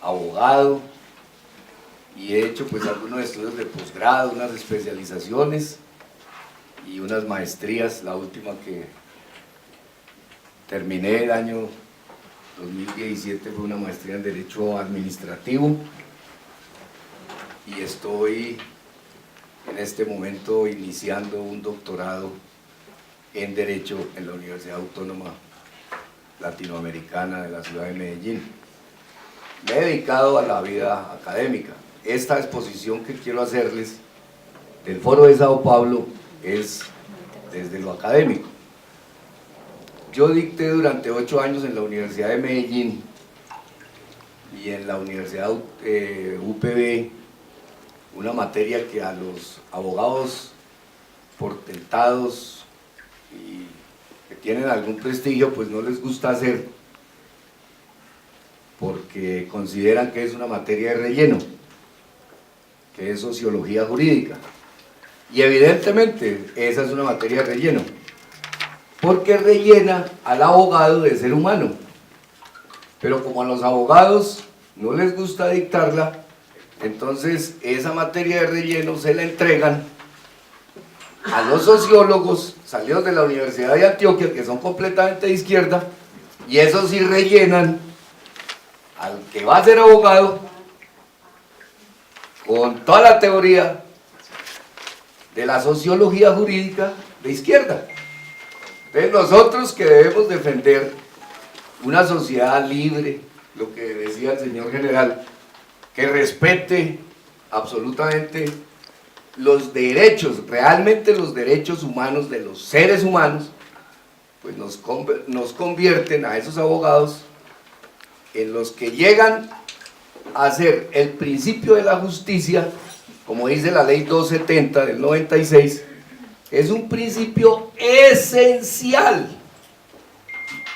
abogado, y he hecho pues algunos estudios de posgrado, unas especializaciones y unas maestrías. La última que terminé el año 2017 fue una maestría en Derecho Administrativo, y estoy en este momento iniciando un doctorado en Derecho en la Universidad Autónoma Latinoamericana de la ciudad de Medellín. Me he dedicado a la vida académica. Esta exposición que quiero hacerles del Foro de Sao Paulo es desde lo académico. Yo dicté durante 8 años en la Universidad de Medellín y en la Universidad UPB una materia que a los abogados portentados y que tienen algún prestigio pues no les gusta hacer, porque consideran que es una materia de relleno, que es sociología jurídica, y evidentemente esa es una materia de relleno, porque rellena al abogado de ser humano, pero como a los abogados no les gusta dictarla, entonces esa materia de relleno se la entregan a los sociólogos salidos de la Universidad de Antioquia, que son completamente de izquierda, y esos sí rellenan al que va a ser abogado con toda la teoría de la sociología jurídica de izquierda. Entonces nosotros que debemos defender una sociedad libre, lo que decía el señor general, que respete absolutamente los derechos, realmente los derechos humanos de los seres humanos, pues nos convierten a esos abogados en los que llegan a ser el principio de la justicia, como dice la ley 270 del 96, es un principio esencial.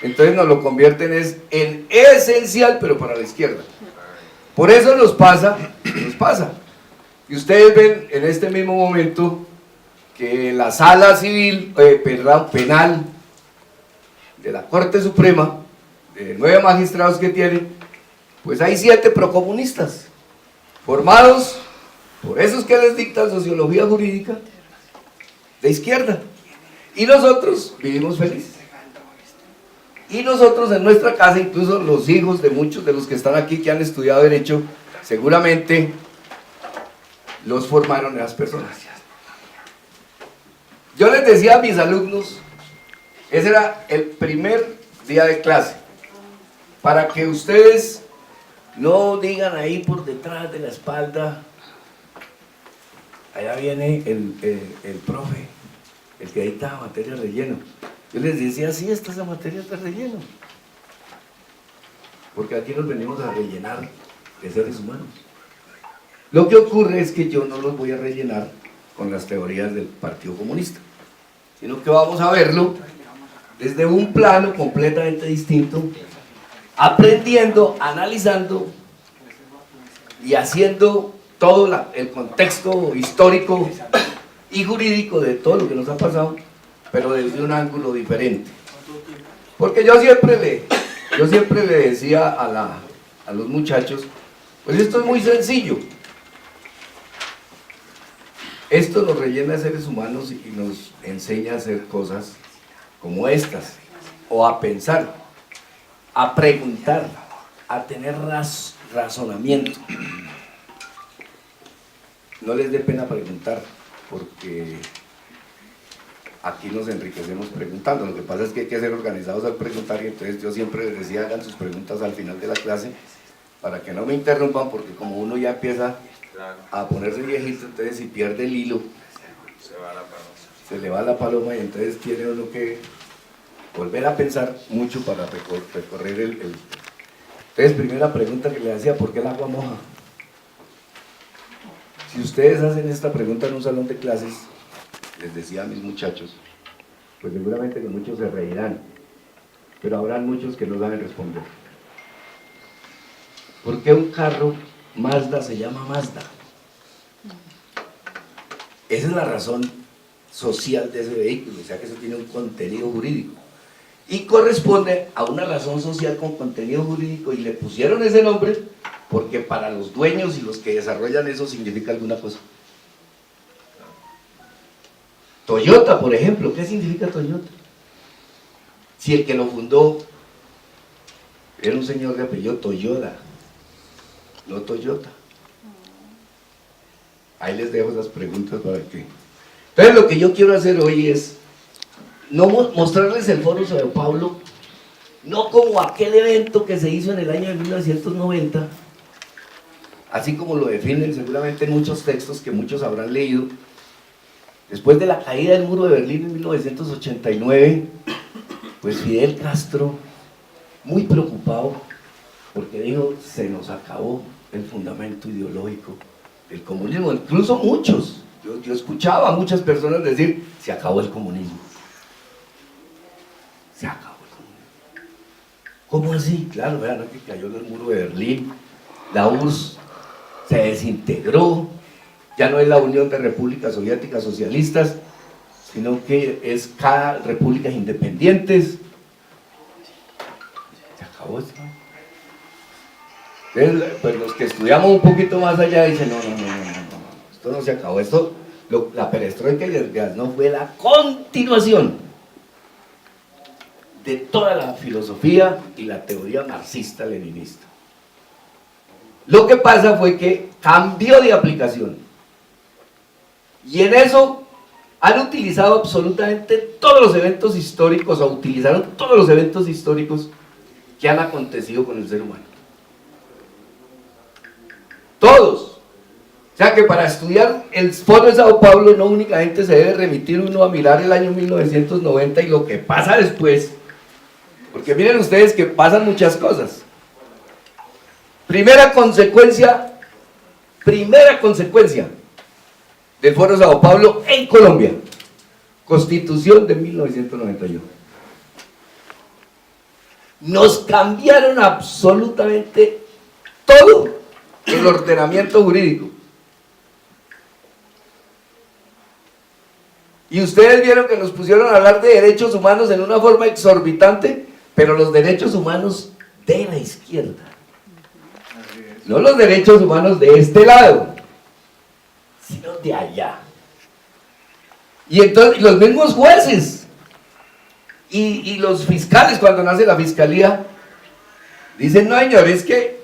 Entonces nos lo convierten en esencial, pero para la izquierda. Por eso nos pasa. Y ustedes ven en este mismo momento que la sala civil, penal de la Corte Suprema, de 9 magistrados que tiene, pues hay 7 procomunistas, formados por esos que les dictan sociología jurídica de izquierda, y nosotros vivimos felices. Y nosotros en nuestra casa, incluso los hijos de muchos de los que están aquí que han estudiado Derecho, seguramente los formaron esas personas. Yo les decía a mis alumnos, ese era el primer día de clase, para que ustedes no digan ahí por detrás de la espalda, allá viene el profe, el que dicta materia de relleno. Yo les decía, sí, esta es la materia de relleno, porque aquí nos venimos a rellenar de seres humanos. Lo que ocurre es que yo no los voy a rellenar con las teorías del Partido Comunista, sino que vamos a verlo desde un plano completamente distinto, aprendiendo, analizando y haciendo todo el contexto histórico y jurídico de todo lo que nos ha pasado, pero desde un ángulo diferente. Porque yo siempre le decía a los muchachos, pues esto es muy sencillo. Esto nos rellena de seres humanos y nos enseña a hacer cosas como estas, o a pensar, a preguntar, a tener razonamiento. No les dé pena preguntar, porque aquí nos enriquecemos preguntando. Lo que pasa es que hay que ser organizados al preguntar, y entonces yo siempre les decía, hagan sus preguntas al final de la clase, para que no me interrumpan, porque como uno ya empieza a ponerse viejito, entonces si pierde el hilo, se le va la paloma, y entonces tiene uno que volver a pensar mucho para recorrer el... Entonces, primera pregunta que le hacía, ¿por qué el agua moja? Si ustedes hacen esta pregunta en un salón de clases, les decía a mis muchachos, pues seguramente que muchos se reirán, pero habrán muchos que no saben responder. ¿Por qué un carro Mazda se llama Mazda? Esa es la razón social de ese vehículo, o sea que eso tiene un contenido jurídico. y corresponde a una razón social con contenido jurídico, y le pusieron ese nombre porque para los dueños y los que desarrollan eso significa alguna cosa. Toyota, por ejemplo, ¿qué significa Toyota? Si el que lo fundó era un señor de apellido Toyoda, no Toyota. Ahí les dejo esas preguntas para que... Entonces lo que yo quiero hacer hoy es no mostrarles el Foro Sao Paulo, no como aquel evento que se hizo en el año de 1990, así como lo definen seguramente en muchos textos que muchos habrán leído, después de la caída del muro de Berlín en 1989, pues Fidel Castro, muy preocupado, porque dijo, se nos acabó el fundamento ideológico del comunismo. Incluso muchos, yo escuchaba a muchas personas decir, se acabó el comunismo. Se acabó el comunismo. ¿Cómo así? Claro, vean, que cayó el muro de Berlín, la URSS se desintegró, ya no es la Unión de Repúblicas Soviéticas Socialistas, sino que es cada repúblicas independientes. Se acabó esto. Entonces, pues los que estudiamos un poquito más allá dicen, no, esto no se acabó, esto, la perestroika y el glasnost fue la continuación de toda la filosofía y la teoría marxista-leninista. Lo que pasa fue que cambió de aplicación, y en eso han utilizado absolutamente todos los eventos históricos, o utilizaron todos los eventos históricos que han acontecido con el ser humano. Todos. O sea que para estudiar el Foro de Sao Paulo no únicamente se debe remitir uno a mirar el año 1990 y lo que pasa después, porque miren ustedes que pasan muchas cosas. Primera consecuencia del Foro de Sao Paulo en Colombia, Constitución de 1991. Nos cambiaron absolutamente todo el ordenamiento jurídico. Y ustedes vieron que nos pusieron a hablar de derechos humanos en una forma exorbitante, pero los derechos humanos de la izquierda, no los derechos humanos de este lado, sino de allá. Y entonces los mismos jueces y los fiscales, cuando nace la fiscalía, dicen, no señor, es que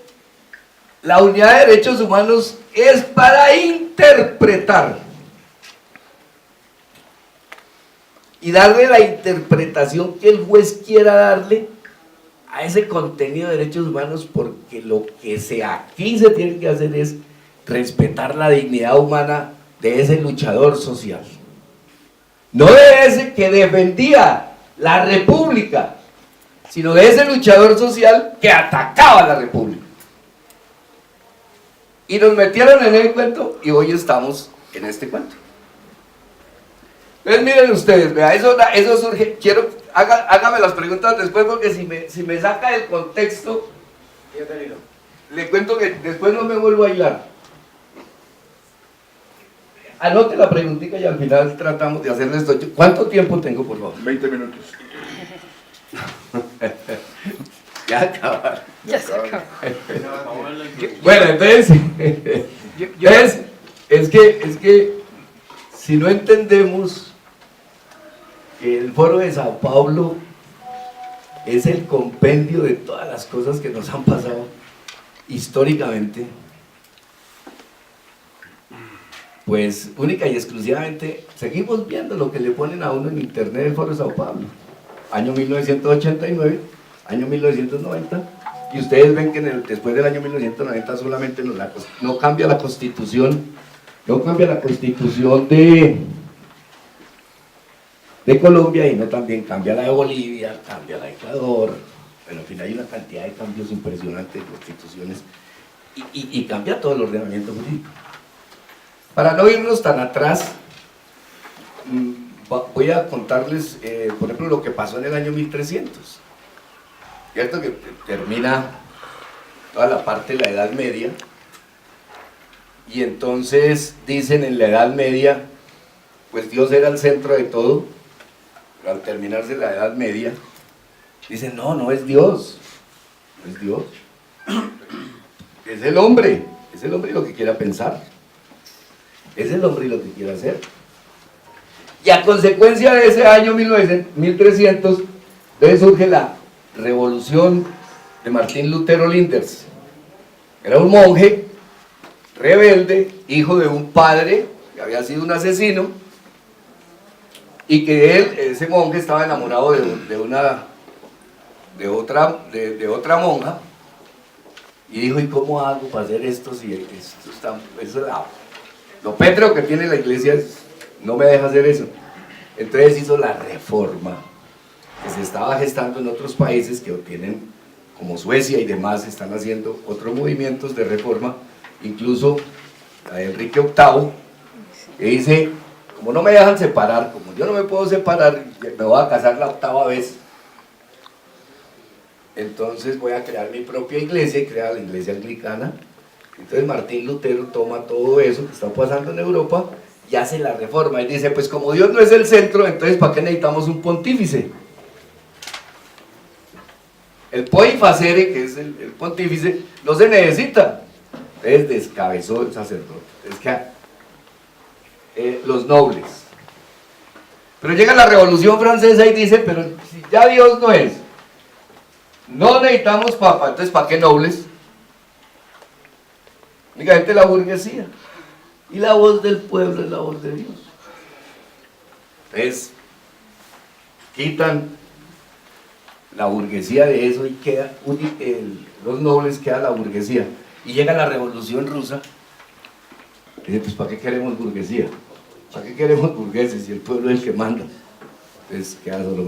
la unidad de derechos humanos es para interpretar y darle la interpretación que el juez quiera darle a ese contenido de derechos humanos, porque lo que aquí se tiene que hacer es respetar la dignidad humana de ese luchador social, no de ese que defendía la república, sino de ese luchador social que atacaba a la república. Y nos metieron en el cuento y hoy estamos en este cuento. Entonces miren ustedes, vea, eso surge, hágame las preguntas después, porque si me saca del contexto, le cuento que después no me vuelvo a hilar. Anote la preguntita y al final tratamos de hacerle esto. ¿Cuánto tiempo tengo, por favor? 20 minutos. Ya acabaron. Ya se acabó. Bueno, entonces, es que si no entendemos que el Foro de Sao Paulo es el compendio de todas las cosas que nos han pasado históricamente, pues única y exclusivamente seguimos viendo lo que le ponen a uno en internet del Foro de Sao Paulo, año 1989, año 1990, y ustedes ven que después del año 1990 solamente no cambia la Constitución, de Colombia, y no también cambia la de Bolivia, cambia la de Ecuador. Bueno, al final hay una cantidad de cambios impresionantes de constituciones y cambia todo el ordenamiento jurídico. Para no irnos tan atrás, voy a contarles, por ejemplo, lo que pasó en el año 1300, ¿cierto? Que termina toda la parte de la Edad Media, y entonces dicen en la Edad Media, pues Dios era el centro de todo, pero al terminarse la Edad Media, Dicen, no, no es Dios, no es Dios. Es el hombre y lo que quiera pensar. Es el hombre y lo que quiera hacer. Y a consecuencia de ese año 1300, entonces surge la revolución de Martín Lutero Linders. Era un monje rebelde, hijo de un padre que había sido un asesino, y que él, ese monje, estaba enamorado de otra monja, y dijo, ¿y cómo hago para hacer esto si esto está, lo pétreo que tiene la iglesia no me deja hacer eso? Entonces hizo la reforma que se estaba gestando en otros países que tienen, como Suecia y demás, están haciendo otros movimientos de reforma, incluso la de Enrique VIII, que dice, como no me dejan separar, como yo no me puedo separar, me voy a casar la 8ª vez, entonces voy a crear mi propia iglesia y crea la iglesia anglicana. Entonces Martín Lutero toma todo eso que está pasando en Europa y hace la reforma, y dice, pues como Dios no es el centro, entonces ¿para qué necesitamos un pontífice? El poi facere, que es el pontífice, no se necesita. Entonces descabezó el sacerdote. Es que los nobles. Pero llega la Revolución Francesa y dice, pero si ya Dios no es, no necesitamos papa, entonces ¿para qué nobles? Únicamente la burguesía. Y la voz del pueblo es la voz de Dios. Entonces, quitan la burguesía de eso y queda los nobles, queda la burguesía. Y llega la Revolución Rusa y dice, pues ¿para qué queremos burguesía? ¿Para qué queremos burgueses si el pueblo es el que manda? Entonces queda solo